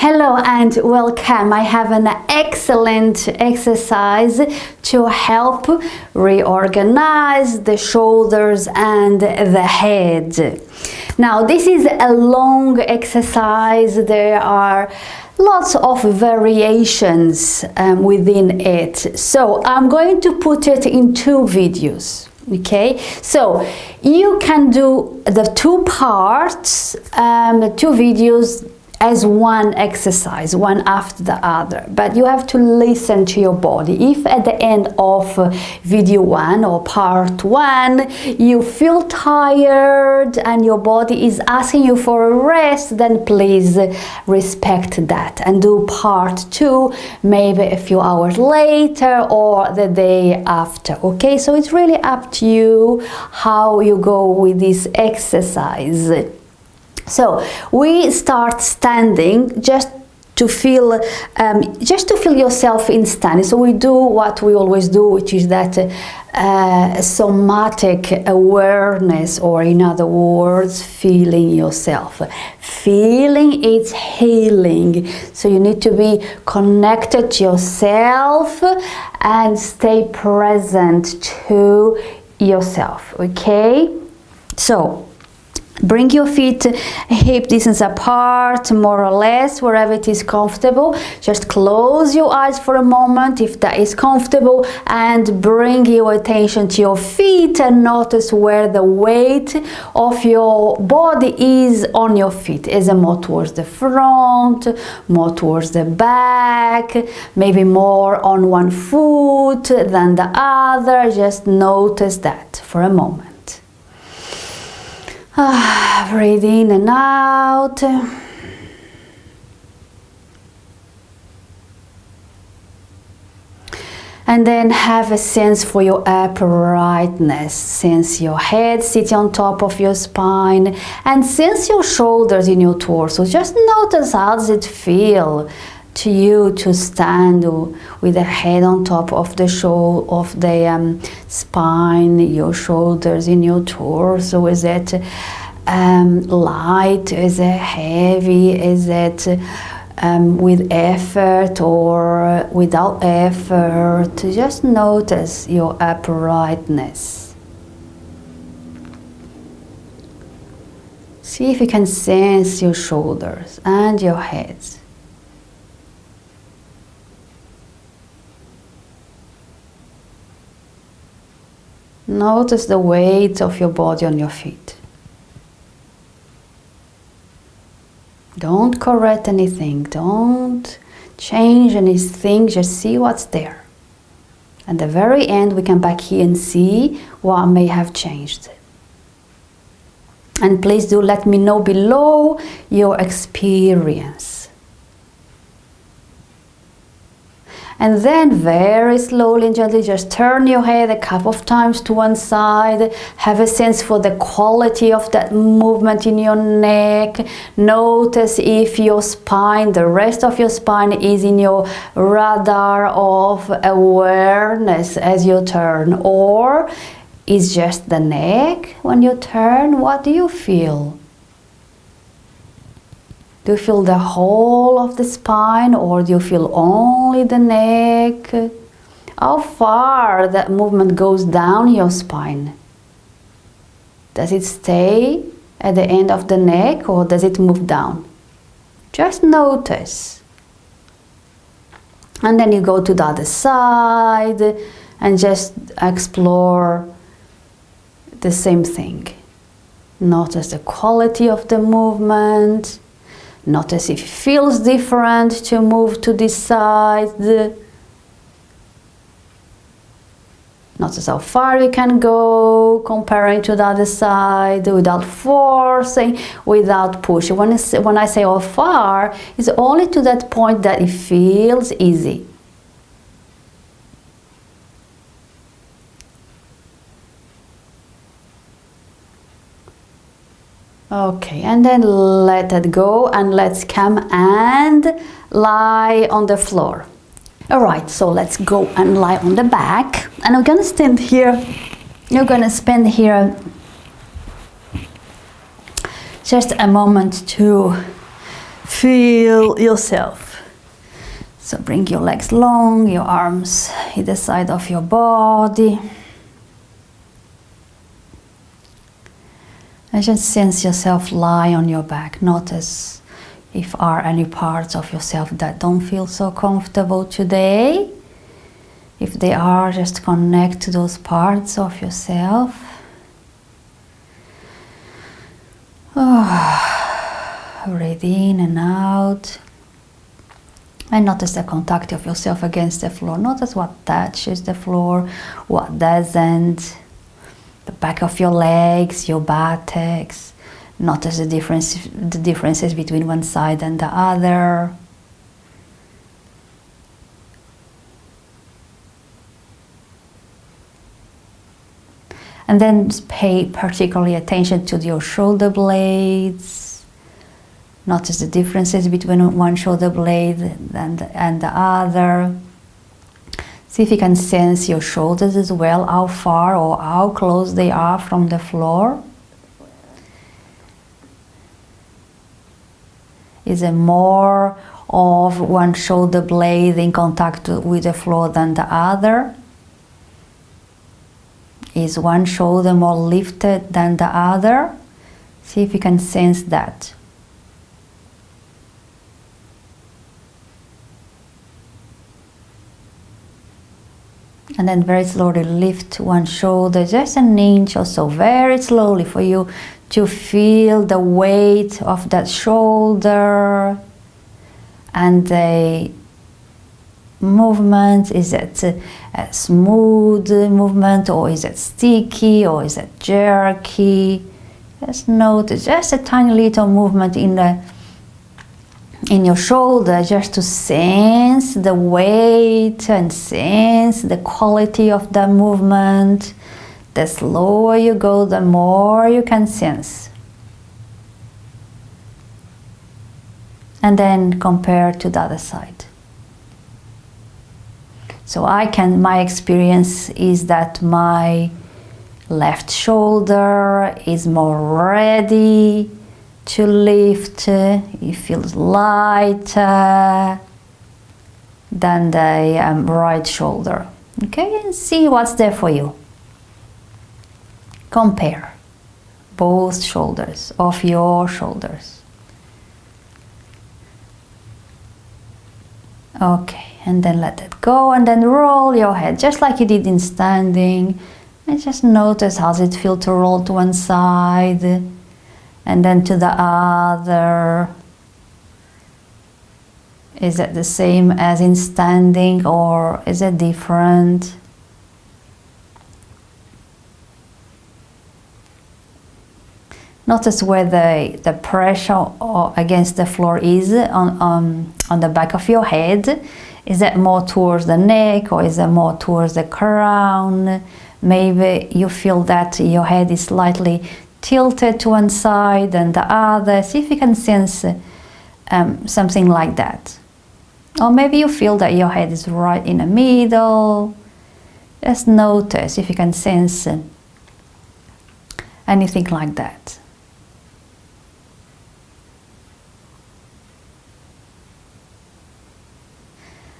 Hello and welcome. I have an excellent exercise to help reorganize the shoulders and the head. Now, this is a long exercise. There are lots of variations within it. So I'm going to put it in two videos. Okay, so you can do the two parts, the two videos as one exercise, one after the other, but you have to listen to your body. If at the end of video one or part one you feel tired and your body is asking you for a rest, then please respect that and do part two maybe a few hours later or the day after. Okay, so it's really up to you how you go with this exercise. So we start standing just to feel yourself in standing. So we do what we always do, which is that somatic awareness, or in other words, feeling yourself. Feeling is healing. So you need to be connected to yourself and stay present to yourself. Okay? So bring your feet hip distance apart, more or less, wherever it is comfortable. Just close your eyes for a moment if that is comfortable, and bring your attention to your feet and notice where the weight of your body is on your feet. Is it more towards the front, more towards the back, maybe more on one foot than the other? Just notice that for a moment. Breathe in and out. And then have a sense for your uprightness. Sense your head sitting on top of your spine, and sense your shoulders in your torso. Just notice, how does it feel to you to stand with the head on top of the spine, your shoulders in your torso? Is it light? Is it heavy? Is it with effort or without effort? Just notice your uprightness. See if you can sense your shoulders and your head. Notice the weight of your body on your feet. Don't correct anything, don't change anything, just see what's there. At the very end, we come back here and see what may have changed. And please do let me know below your experience. And then very slowly and gently just turn your head a couple of times to one side. Have a sense for the quality of that movement in your neck. Notice if your spine, the rest of your spine, is in your radar of awareness as you turn, or is just the neck when you turn. What do you feel? Do you feel the whole of the spine, or do you feel only the neck? How far that movement goes down your spine? Does it stay at the end of the neck, or does it move down? Just notice. And then you go to the other side and just explore the same thing. Notice the quality of the movement. Notice if it feels different to move to this side. Notice how far you can go comparing to the other side without forcing, without pushing. When I say how far, it's only to that point that it feels easy. Okay, and then let it go, and let's come and lie on the floor. Alright, so let's go and lie on the back, and I'm gonna stand here. You're gonna spend here just a moment to Feel yourself. So bring your legs long, your arms either side of your body. And just sense yourself lie on your back. Notice if are any parts of yourself that don't feel so comfortable today. If they are, just connect to those parts of yourself. Breathe in and out. And notice the contact of yourself against the floor. Notice what touches the floor, what doesn't. The back of your legs, your buttocks. Notice the differences between one side and the other. And then pay particularly attention to your shoulder blades. Notice the differences between one shoulder blade and the other. See if you can sense your shoulders as well, how far or how close they are from the floor. Is there more of one shoulder blade in contact with the floor than the other? Is one shoulder more lifted than the other? See if you can sense that. And then very slowly lift one shoulder, just an inch or so, very slowly for you to feel the weight of that shoulder and the movement. Is it a smooth movement, or is it sticky, or is it jerky? Just notice just a tiny little movement in your shoulder, just to sense the weight and sense the quality of the movement. The slower you go, the more you can sense. And then compare to the other side. So my experience is that my left shoulder is more ready to lift. It feels lighter than the right shoulder. Okay, and see what's there for you. Compare both shoulders of your shoulders. Okay, and then let it go, and then roll your head just like you did in standing, and just notice how it feels to roll to one side and then to the other. Is it the same as in standing, or is it different? Notice where the pressure against the floor is on the back of your head. Is it more towards the neck, or is it more towards the crown? Maybe you feel that your head is slightly tilted to one side and the other. See if you can sense something like that. Or maybe you feel that your head is right in the middle. Just notice if you can sense anything like that.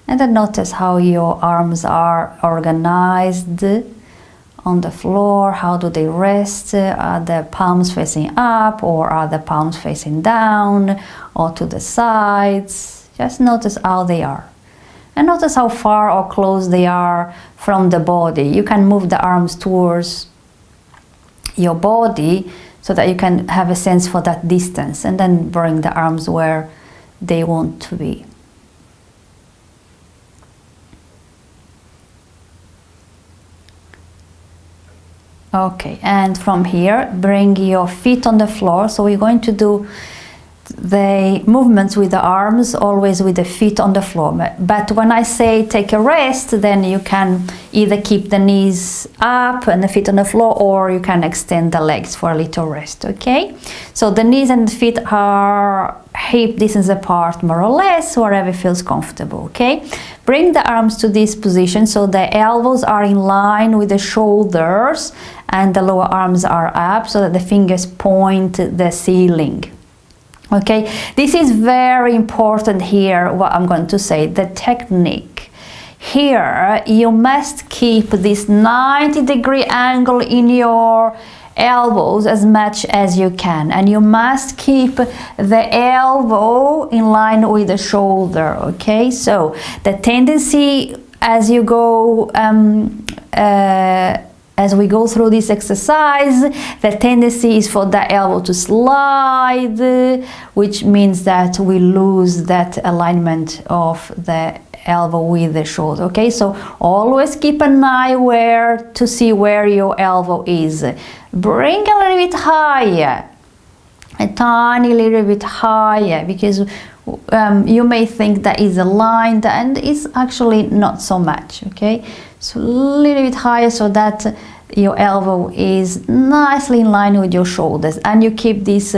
And then notice how your arms are organized on the floor. How do they rest? Are the palms facing up, or are the palms facing down, or to the sides? Just notice how they are. And notice how far or close they are from the body. You can move the arms towards your body so that you can have a sense for that distance, and then bring the arms where they want to be. Okay, and from here, bring your feet on the floor. So we're going to do the movements with the arms, always with the feet on the floor. But when I say take a rest, then you can either keep the knees up and the feet on the floor, or you can extend the legs for a little rest, okay? So the knees and the feet are hip distance apart, more or less, wherever feels comfortable, okay? Bring the arms to this position so the elbows are in line with the shoulders and the lower arms are up so that the fingers point the ceiling. Okay, this is very important here, what I'm going to say, the technique. Here, you must keep this 90-degree angle in your elbows as much as you can, and you must keep the elbow in line with the shoulder. Okay, so the tendency as you go as we go through this exercise, the tendency is for the elbow to slide, which means that we lose that alignment of the elbow with the shoulder. Okay, so always keep an eye to see where your elbow is. Bring a little bit higher, a tiny little bit higher, because you may think that is aligned and it's actually not so much. Okay, so a little bit higher so that your elbow is nicely in line with your shoulders, and you keep this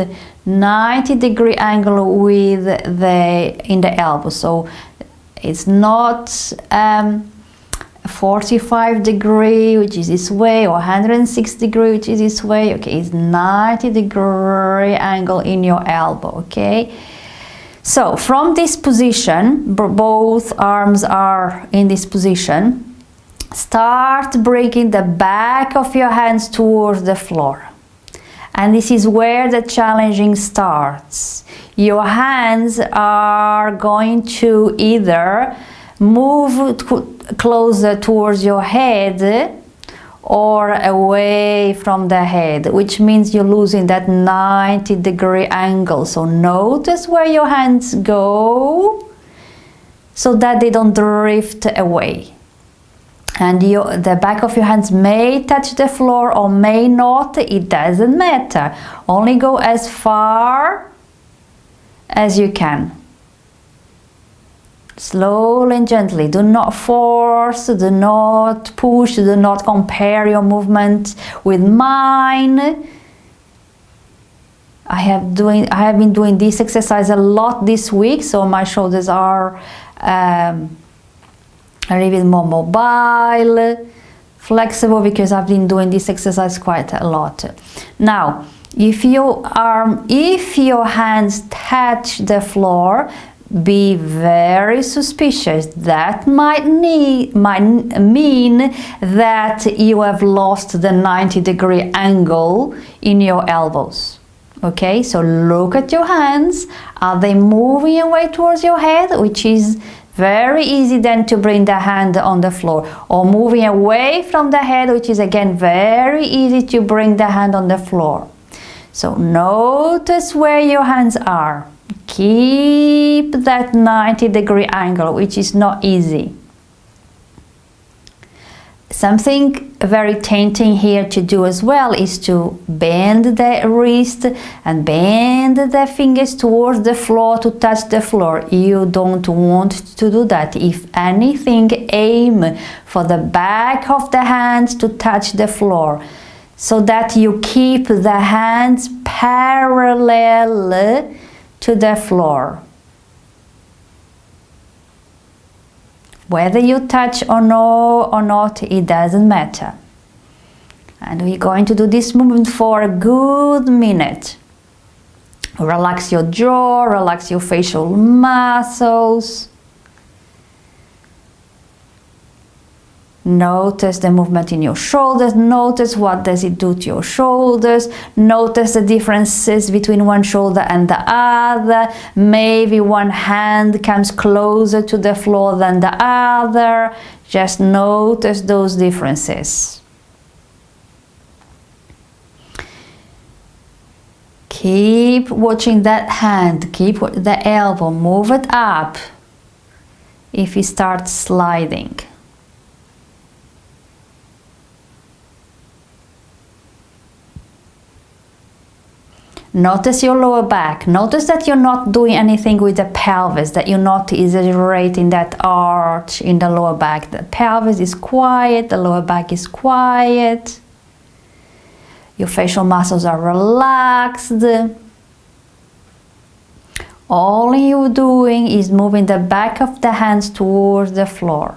90-degree angle with in the elbow. So it's not 45 degree, which is this way, or 106 degree, which is this way. Okay, it's 90-degree angle in your elbow. Okay, so from this position, both arms are in this position. Start bringing the back of your hands towards the floor, and this is where the challenging starts. Your hands are going to either move closer towards your head or away from the head, which means you're losing that 90-degree angle. So notice where your hands go so that they don't drift away. And the back of your hands may touch the floor or may not, it doesn't matter. Only go as far as you can. Slowly and gently. Do not force, do not push, do not compare your movement with mine. I have been doing this exercise a lot this week, so my shoulders are a little bit more mobile, flexible, because I've been doing this exercise quite a lot. Now, if your hands touch the floor, be very suspicious. That might mean that you have lost the 90-degree angle in your elbows. Okay, so look at your hands. Are they moving away towards your head, which is very easy then to bring the hand on the floor, or moving away from the head, which is again very easy to bring the hand on the floor. So notice where your hands are. Keep that 90-degree angle, which is not easy. Something very tempting here to do as well is to bend the wrist and bend the fingers towards the floor to touch the floor. You don't want to do that. If anything, aim for the back of the hands to touch the floor, so that you keep the hands parallel to the floor. Whether you touch or not, it doesn't matter. And we're going to do this movement for a good minute. Relax your jaw, relax your facial muscles. Notice the movement in your shoulders. Notice what does it do to your shoulders. Notice the differences between one shoulder and the other. Maybe one hand comes closer to the floor than the other. Just notice those differences. Keep watching that hand. Keep the elbow. Move it up if it starts sliding. Notice your lower back. Notice that you're not doing anything with the pelvis, that you're not exaggerating that arch in the lower back. The pelvis is quiet, the lower back is quiet. Your facial muscles are relaxed. All you're doing is moving the back of the hands towards the floor.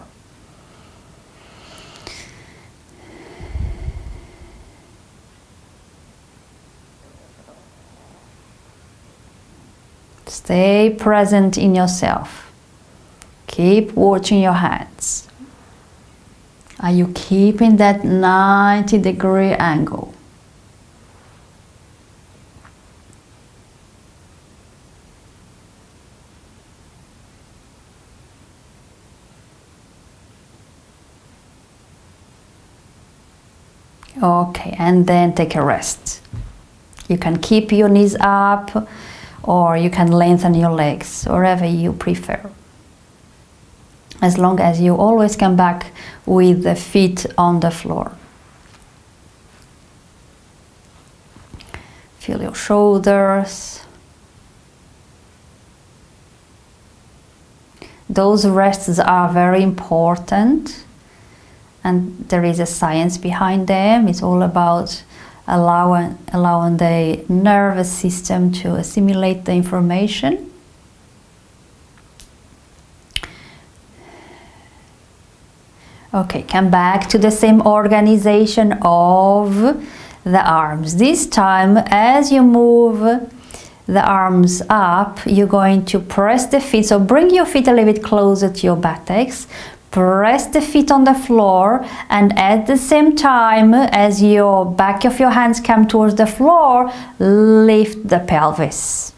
Stay present in yourself. Keep watching your hands. Are you keeping that 90-degree angle? Okay, and then take a rest. You can keep your knees up or you can lengthen your legs, wherever you prefer. As long as you always come back with the feet on the floor. Feel your shoulders. Those rests are very important, and there is a science behind them. It's all about allowing the nervous system to assimilate the information. Okay, come back to the same organization of the arms. This time, as you move the arms up, you're going to press the feet. So bring your feet a little bit closer to your buttocks. Press the feet on the floor, and at the same time as your back of your hands come towards the floor, lift the pelvis.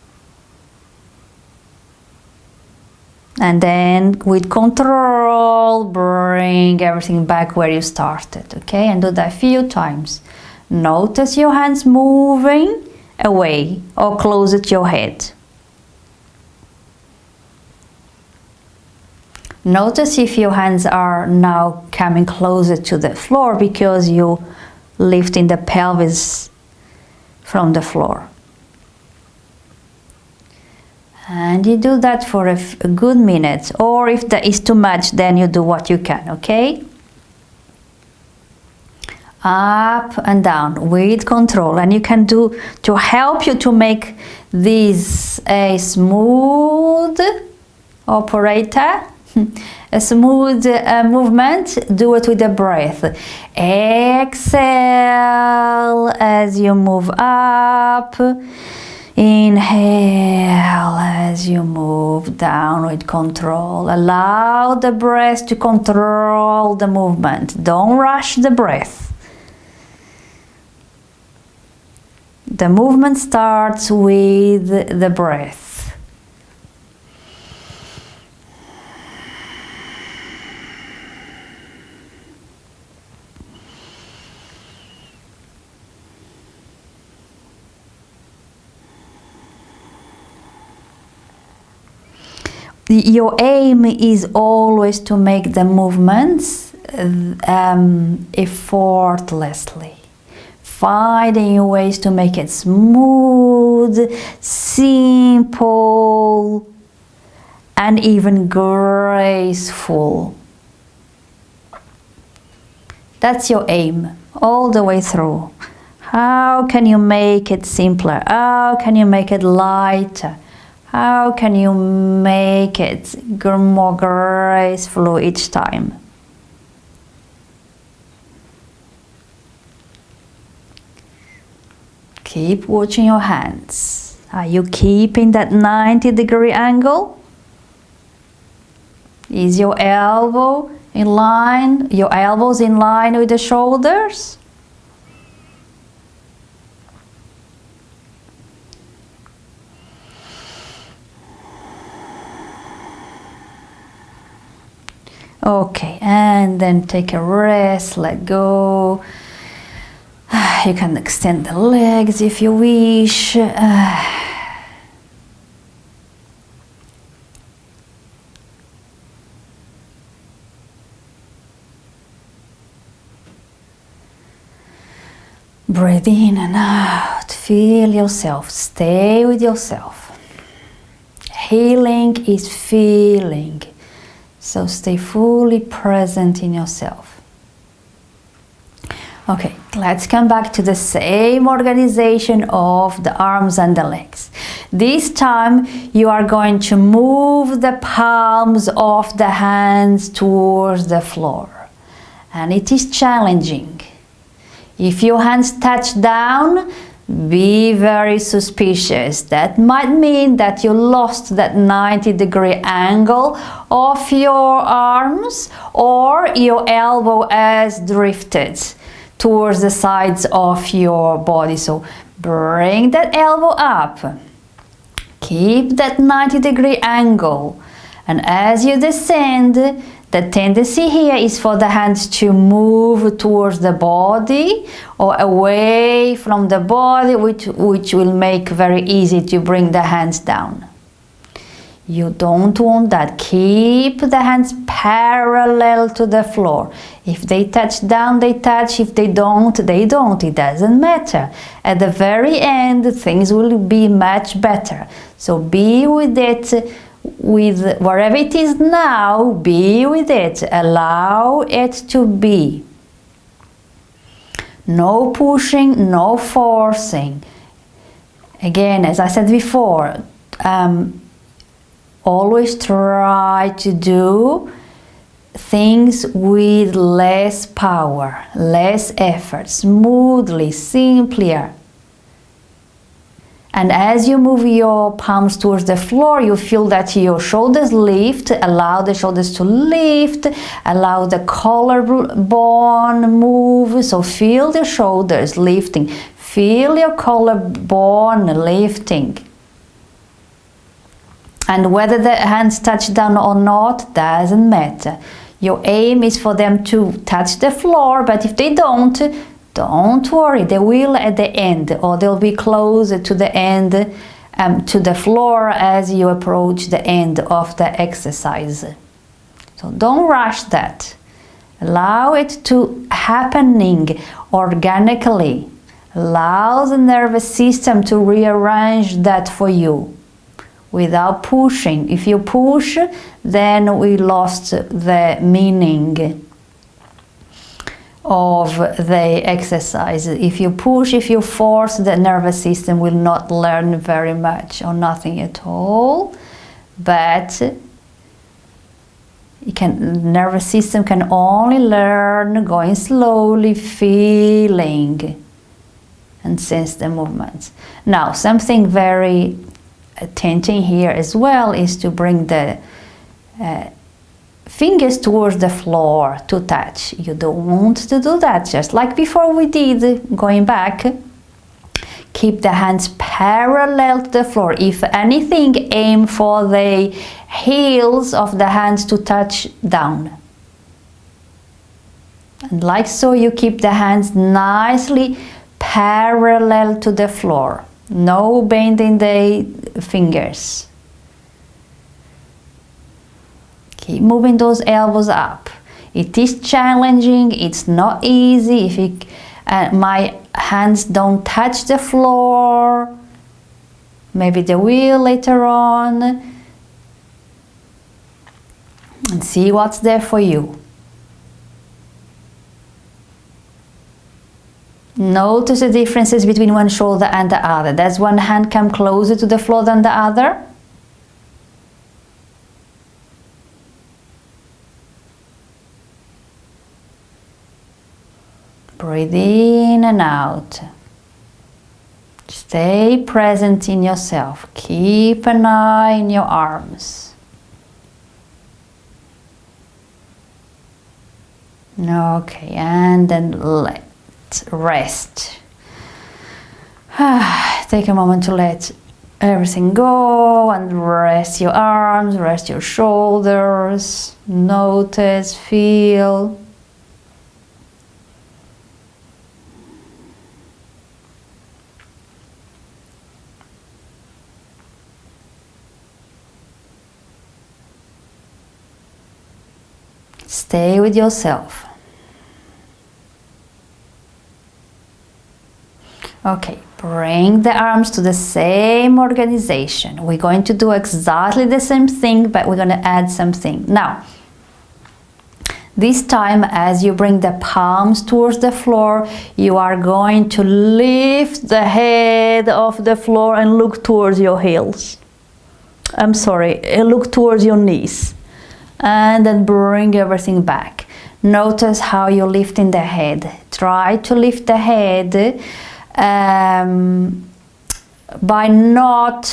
And then with control, bring everything back where you started, okay? And do that a few times. Notice your hands moving away or closer to your head. Notice if your hands are now coming closer to the floor because you're lifting the pelvis from the floor. And you do that for a good minute, or if that is too much, then you do what you can, okay? Up and down with control, and you can do, to help you to make this a smooth operator, a smooth movement, do it with the breath. Exhale as you move up. Inhale as you move down with control. Allow the breath to control the movement. Don't rush the breath. The movement starts with the breath. Your aim is always to make the movements effortlessly, finding ways to make it smooth, simple, and even graceful. That's your aim all the way through. How can you make it simpler? How can you make it lighter? How can you make it more graceful each time? Keep watching your hands. Are you keeping that 90-degree angle? Is your elbow in line? Your elbows in line with the shoulders? Okay, and then take a rest, let go. You can extend the legs if you wish. Breathe in and out. Feel yourself. Stay with yourself. Healing is feeling. So stay fully present in yourself. Okay, let's come back to the same organization of the arms and the legs. This time you are going to move the palms of the hands towards the floor. And it is challenging. If your hands touch down, be very suspicious. That might mean that you lost that 90-degree angle of your arms, or your elbow has drifted towards the sides of your body. So bring that elbow up. Keep that 90-degree angle. And as you descend, the tendency here is for the hands to move towards the body or away from the body, which will make very easy to bring the hands down. You don't want that. Keep the hands parallel to the floor. If they touch down, they touch. If they don't, they don't. It doesn't matter. At the very end, things will be much better. So be with it. With wherever it is now, be with it. Allow it to be. No pushing, no forcing. Again, as I said before, always try to do things with less power, less effort, smoothly, simpler. And as you move your palms towards the floor, you feel that your shoulders lift. Allow the shoulders to lift. Allow the collarbone move. So feel the shoulders lifting. Feel your collarbone lifting. And whether the hands touch down or not doesn't matter. Your aim is for them to touch the floor, but if they don't worry, they will at the end, or they'll be closer to the end, to the floor as you approach the end of the exercise. So don't rush that. Allow it to happening organically. Allow the nervous system to rearrange that for you without pushing. If you push, then we lost the meaning of the exercise. If you push, if you force, the nervous system will not learn very much or nothing at all. But nervous system can only learn going slowly, feeling and sense the movements. Now, something very tempting here as well is to bring the fingers towards the floor to touch. You don't want to do that, just like before we did, going back. Keep the hands parallel to the floor. If anything, aim for the heels of the hands to touch down. And like so, you keep the hands nicely parallel to the floor. No bending the fingers. Keep moving those elbows up. It is challenging, it's not easy. If my hands don't touch the floor, maybe they will later on. And see what's there for you. Notice the differences between one shoulder and the other. Does one hand come closer to the floor than the other? Breathe in and out. Stay present in yourself. Keep an eye in your arms. Okay, and then let rest. Take a moment to let everything go and rest your arms, rest your shoulders. Notice, feel. Stay with yourself. Okay, bring the arms to the same organization. We're going to do exactly the same thing, but we're going to add something. Now, this time, as you bring the palms towards the floor, you are going to lift the head off the floor and look towards your heels. Look towards your knees. And then bring everything back. Notice how you're lifting the head. Try to lift the head by not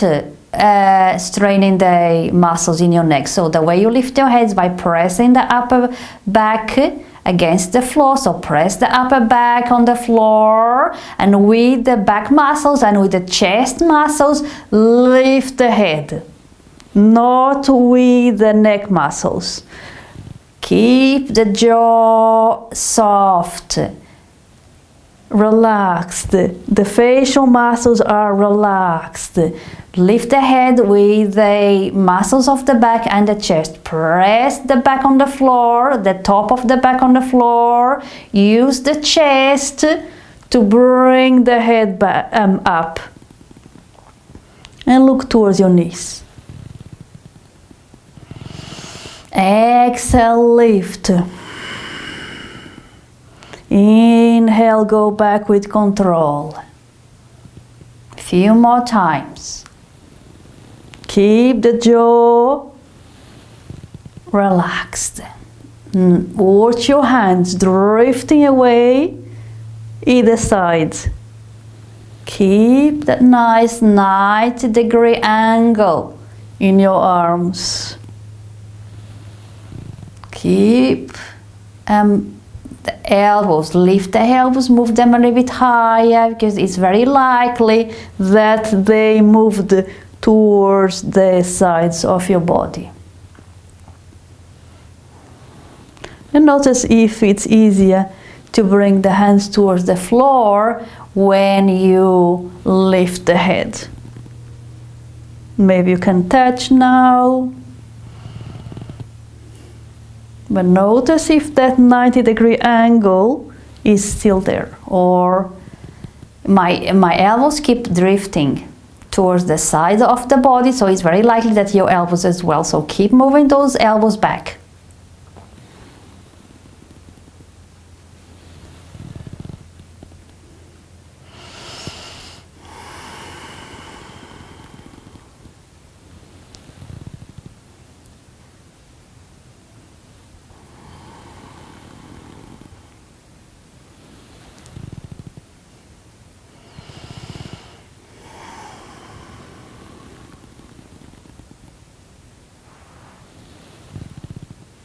straining the muscles in your neck. So the way you lift your head is by pressing the upper back against the floor. So press the upper back on the floor, and with the back muscles and with the chest muscles, lift the head, not with the neck muscles. Keep the jaw soft, relaxed. The facial muscles are relaxed. Lift the head with the muscles of the back and the chest. Press the back on the floor, the top of the back on the floor. Use the chest to bring the head back, up. And look towards your knees. Exhale, lift. Inhale, go back with control. A few more times. Keep the jaw relaxed. Watch your hands drifting away either side. Keep that nice 90-degree angle in your arms. Keep the elbows, lift the elbows, move them a little bit higher, because it's very likely that they moved towards the sides of your body. And notice if it's easier to bring the hands towards the floor when you lift the head. Maybe you can touch now. But notice if that 90-degree angle is still there, or my elbows keep drifting towards the side of the body, so it's very likely that your elbows as well. So keep moving those elbows back.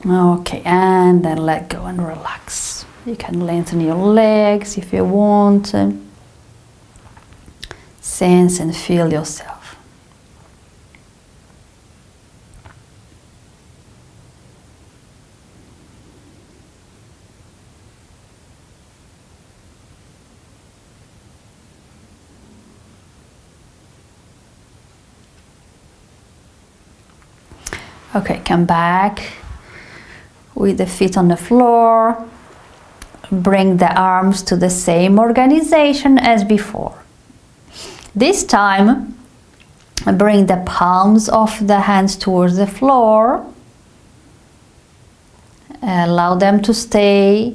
Okay, and then let go and relax. You can lengthen your legs if you want. Sense and feel yourself. Okay, come back with the feet on the floor. Bring the arms to the same organization as before. This time, bring the palms of the hands towards the floor. Allow them to stay.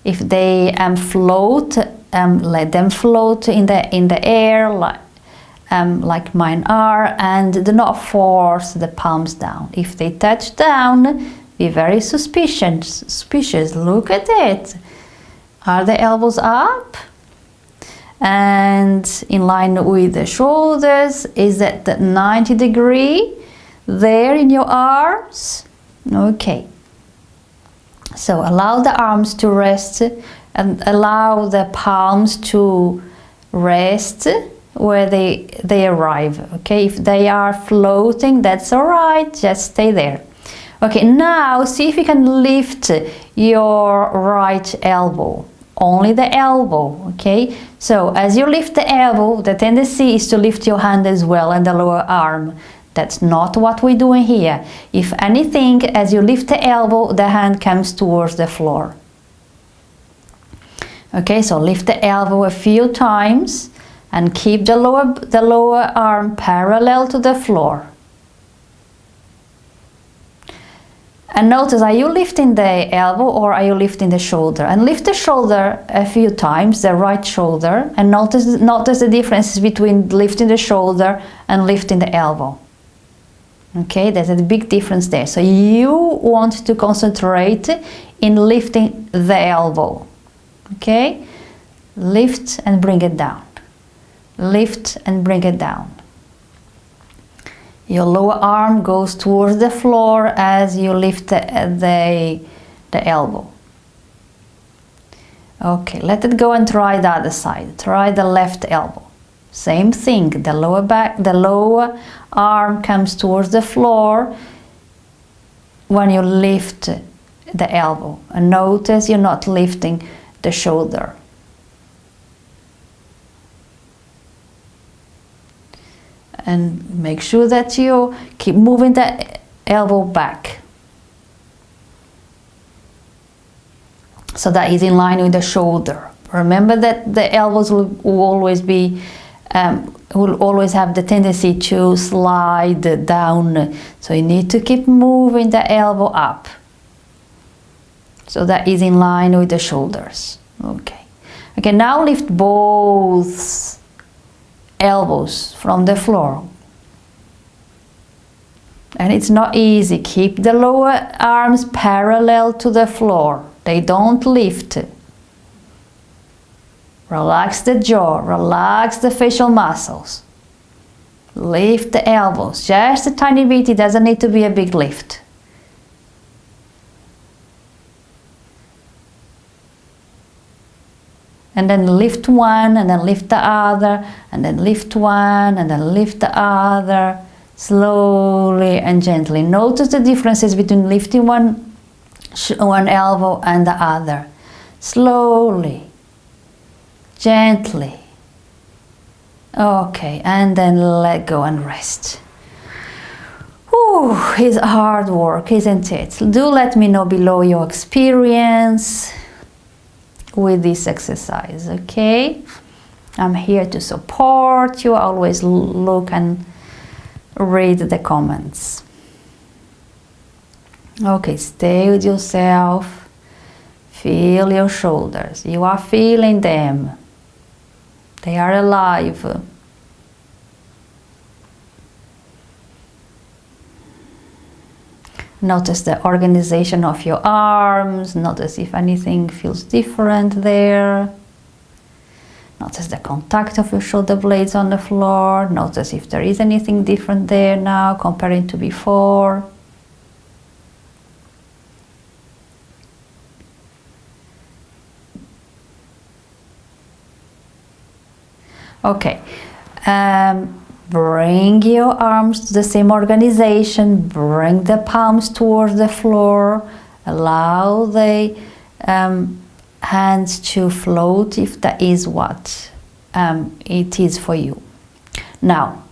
If they float, let them float in the air, like mine are, and do not force the palms down. If they touch down, be very suspicious. Look at it. Are the elbows up? And in line with the shoulders? Is that the 90-degree there in your arms? Okay. So allow the arms to rest and allow the palms to rest where they arrive. Okay, if they are floating, that's all right. Just stay there. Okay, now see if you can lift your right elbow, only the elbow, okay? So as you lift the elbow, the tendency is to lift your hand as well and the lower arm. That's not what we're doing here. If anything, as you lift the elbow, the hand comes towards the floor. Okay, so lift the elbow a few times and keep the lower arm parallel to the floor. And notice, are you lifting the elbow or are you lifting the shoulder? And lift the shoulder a few times, the right shoulder, and notice the differences between lifting the shoulder and lifting the elbow. Okay, there's a big difference there. So you want to concentrate in lifting the elbow. Okay, lift and bring it down. Lift and bring it down. Your lower arm goes towards the floor as you lift the elbow. Okay, let it go and try the other side. Try the left elbow. Same thing, the lower arm comes towards the floor when you lift the elbow. And notice you're not lifting the shoulder. And make sure that you keep moving the elbow back, so that is in line with the shoulder. Remember that the elbows will always have the tendency to slide down, so you need to keep moving the elbow up, so that is in line with the shoulders. Okay, now lift both elbows from the floor. And it's not easy. Keep the lower arms parallel to the floor. They don't lift. Relax the jaw, relax the facial muscles. Lift the elbows, just a tiny bit. It doesn't need to be a big lift. And then lift one, and then lift the other, and then lift one, and then lift the other, slowly and gently. Notice the differences between lifting one elbow and the other. Slowly, gently. Okay, and then let go and rest. Whew, it's hard work, isn't it? Do let me know below your experience with this exercise, okay? I'm here to support you. Always look and read the comments. Okay, stay with yourself. Feel your shoulders. You are feeling them. They are alive. Notice the organization of your arms. Notice if anything feels different there. Notice the contact of your shoulder blades on the floor. Notice if there is anything different there now comparing to before. Okay. Bring your arms to the same organization. Bring the palms towards the floor. Allow the hands to float if that is what it is for you. Now,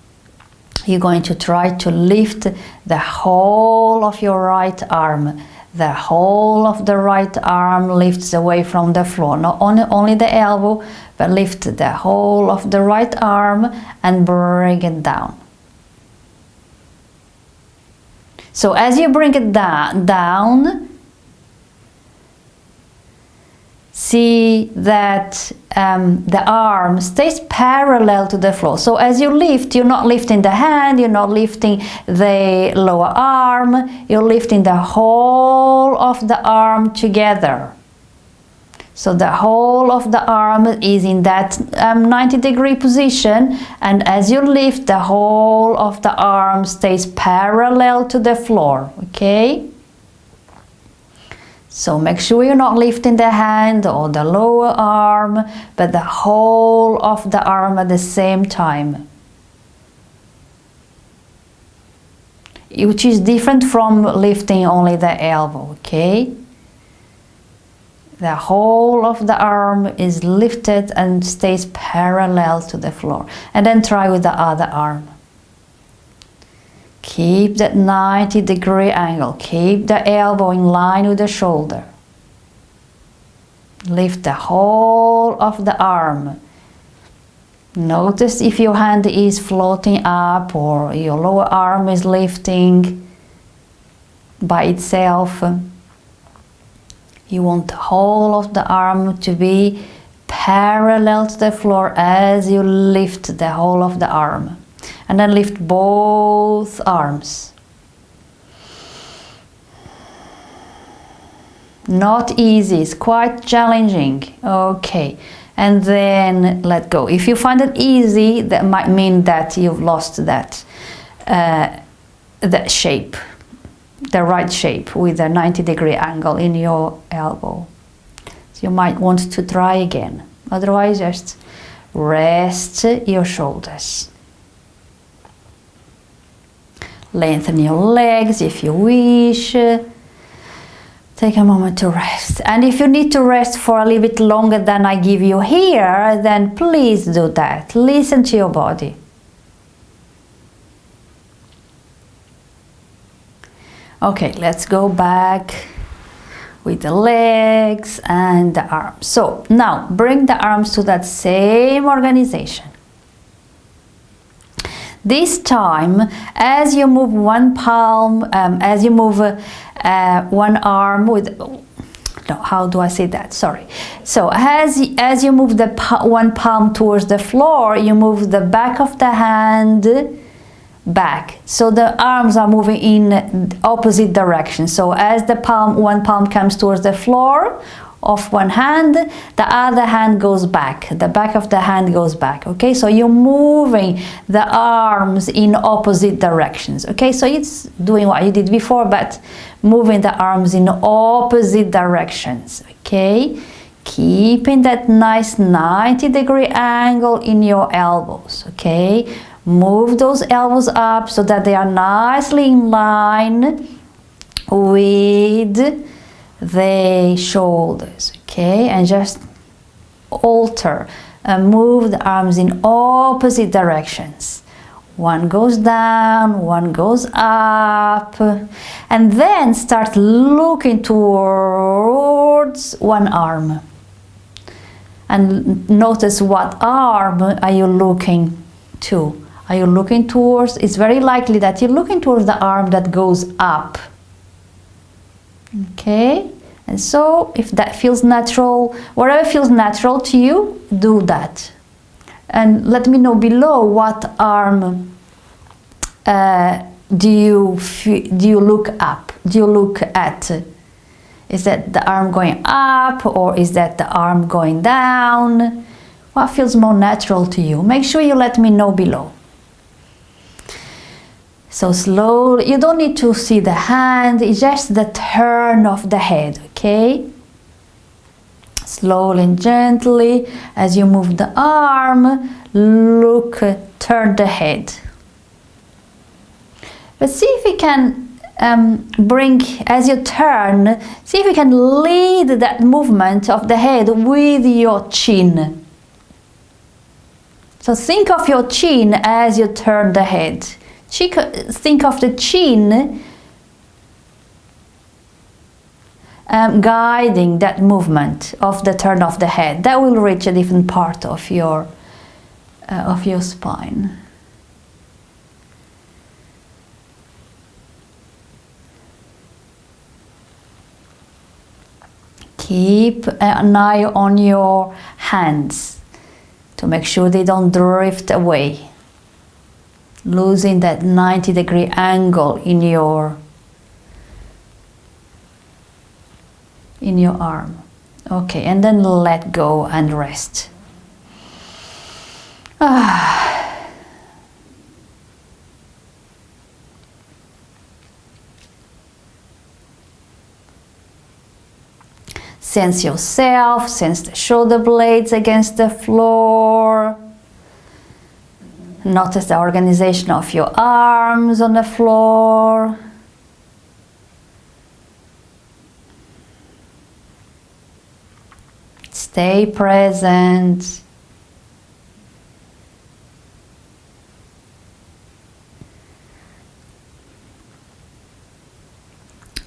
you're going to try to lift the whole of your right arm. The whole of the right arm lifts away from the floor. Not only the elbow, but lift the whole of the right arm and bring it down. So as you bring it down, see that the arm stays parallel to the floor. So as you lift, you're not lifting the hand, you're not lifting the lower arm, you're lifting the whole of the arm together. So the whole of the arm is in that 90-degree position, and as you lift, the whole of the arm stays parallel to the floor, okay? So make sure you're not lifting the hand or the lower arm, but the whole of the arm at the same time. Which is different from lifting only the elbow, okay? The whole of the arm is lifted and stays parallel to the floor. And then try with the other arm. Keep that 90-degree angle. Keep the elbow in line with the shoulder. Lift the whole of the arm. Notice if your hand is floating up or your lower arm is lifting by itself. You want the whole of the arm to be parallel to the floor as you lift the whole of the arm. And then lift both arms. Not easy, it's quite challenging. Okay, and then let go. If you find it easy, that might mean that you've lost that shape, the right shape with a 90-degree angle in your elbow. So you might want to try again. Otherwise, just rest your shoulders. Lengthen your legs if you wish. Take a moment to rest. And if you need to rest for a little bit longer than I give you here, then please do that. Listen to your body. Okay, let's go back with the legs and the arms. So now bring the arms to that same organization. This time, as you move one palm, as you move one arm with, no, how do I say that? Sorry. So as you move the one palm towards the floor, you move the back of the hand back. So the arms are moving in opposite directions. So as the one palm comes towards the floor of one hand, the other hand goes back. The back of the hand goes back. Okay, so you're moving the arms in opposite directions. Okay, so it's doing what you did before, but moving the arms in opposite directions. Okay, keeping that nice 90-degree angle in your elbows. Okay, move those elbows up so that they are nicely in line with the shoulders. Okay, and just alter and move the arms in opposite directions. One goes down, one goes up, and then start looking towards one arm. And notice what arm are you looking to? Are you looking towards? It's very likely that you're looking towards the arm that goes up. Okay, and so if that feels natural, whatever feels natural to you, do that. And let me know below what arm do you look up? Do you look at? Is that the arm going up, or is that the arm going down? What feels more natural to you? Make sure you let me know below. So slowly, you don't need to see the hand, it's just the turn of the head, okay? Slowly and gently, as you move the arm, look, turn the head. But see if you can bring, as you turn, see if you can lead that movement of the head with your chin. So think of your chin as you turn the head. Think of the chin guiding that movement of the turn of the head. That will reach a different part of your spine. Keep an eye on your hands to make sure they don't drift away. Losing that 90-degree angle in your arm. Okay, and then let go and rest. Sense yourself, sense the shoulder blades against the floor. Notice the organization of your arms on the floor. Stay present.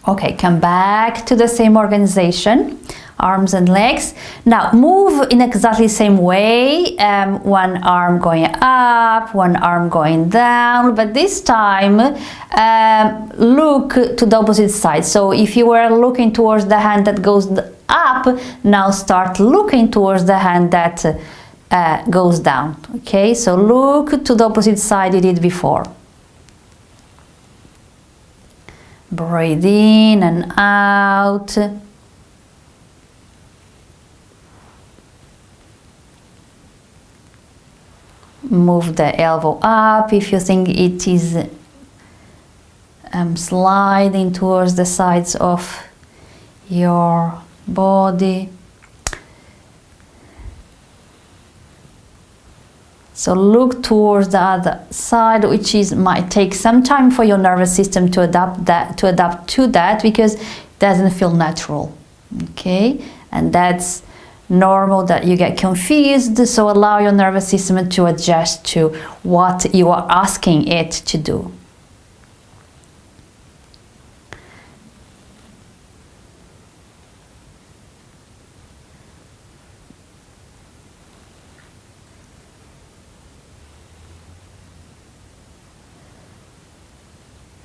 Okay, come back to the same organization, arms and legs. Now move in exactly the same way, one arm going up, one arm going down, but this time look to the opposite side. So if you were looking towards the hand that goes up, now start looking towards the hand that goes down. Okay, so look to the opposite side you did before. Breathe in and out. Move the elbow up if you think it is sliding towards the sides of your body. So look towards the other side, which might take some time for your nervous system to adapt to that, because it doesn't feel natural. Okay, and that's normal that you get confused, so allow your nervous system to adjust to what you are asking it to do.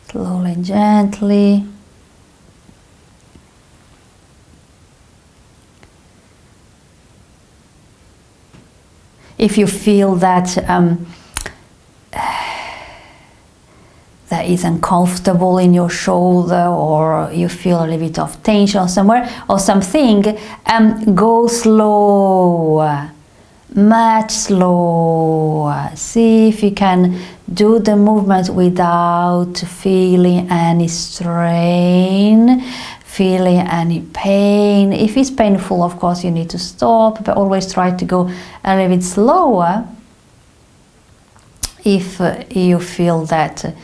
Slowly and gently. If you feel that that is uncomfortable in your shoulder, or you feel a little bit of tension somewhere or something, go slow, much slower. See if you can do the movement without feeling any strain, feeling any pain. If it's painful, of course, you need to stop, but always try to go a little bit slower if you feel that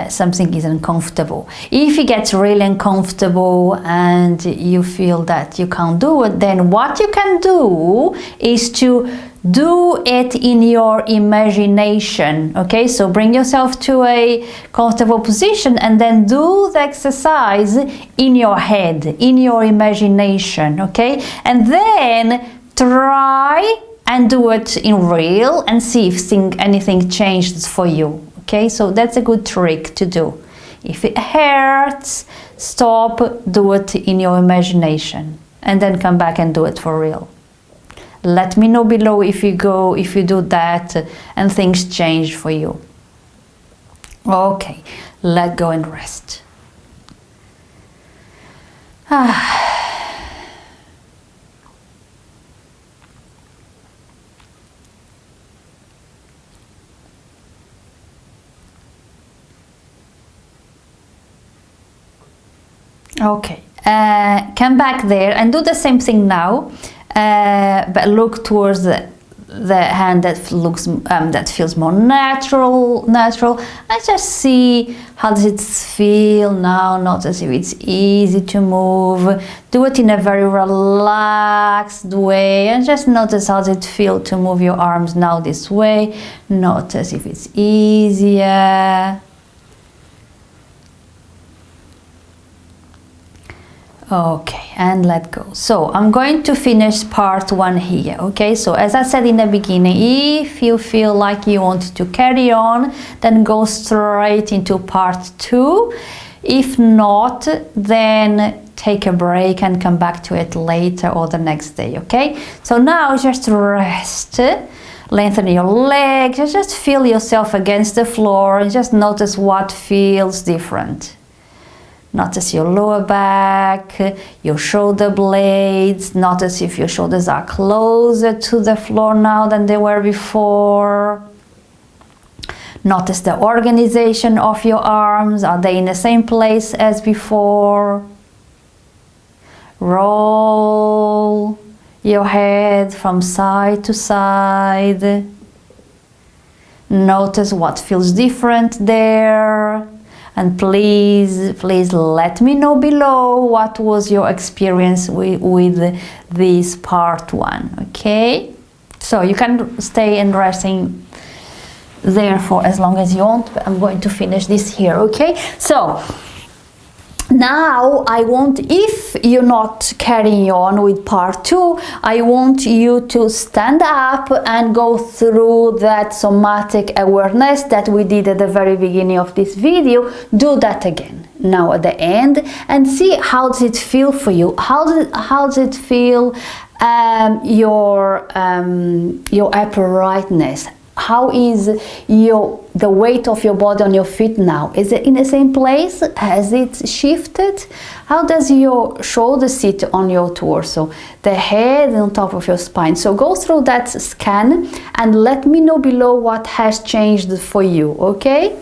something is uncomfortable. If it gets really uncomfortable and you feel that you can't do it, then what you can do is to do it in your imagination. Okay, so bring yourself to a comfortable position and then do the exercise in your head, in your imagination. Okay, and then try and do it in real and see if anything changes for you. Okay, so that's a good trick to do. If it hurts, stop, do it in your imagination, and then come back and do it for real. Let me know below if you do that and things change for you. Okay, let go and rest. Okay, come back there and do the same thing now, but look towards the hand that looks that feels more natural, and just see how does it feel now. Notice if it's easy to move. Do it in a very relaxed way, and just notice how does it feel to move your arms now this way. Notice if it's easier. Okay, and let go. So I'm going to finish part 1 here. Okay, so as I said in the beginning, if you feel like you want to carry on, then go straight into part 2. If not, then take a break and come back to it later or the next day. Okay, so now just rest, lengthen your legs, just feel yourself against the floor and just notice what feels different. Notice your lower back, your shoulder blades. Notice if your shoulders are closer to the floor now than they were before. Notice the organization of your arms. Are they in the same place as before? Roll your head from side to side. Notice what feels different there. And please let me know below what was your experience with this part 1. Okay, so you can stay and resting there for as long as you want, but I'm going to finish this here. Okay, so now I want, if you're not carrying on with part 2, I want you to stand up and go through that somatic awareness that we did at the very beginning of this video. Do that again now at the end and see how does it feel for you. How does it feel your uprightness? How is the weight of your body on your feet now? Is it in the same place? Has it shifted? How does your shoulder sit on your torso? The head on top of your spine. So go through that scan and let me know below what has changed for you, okay?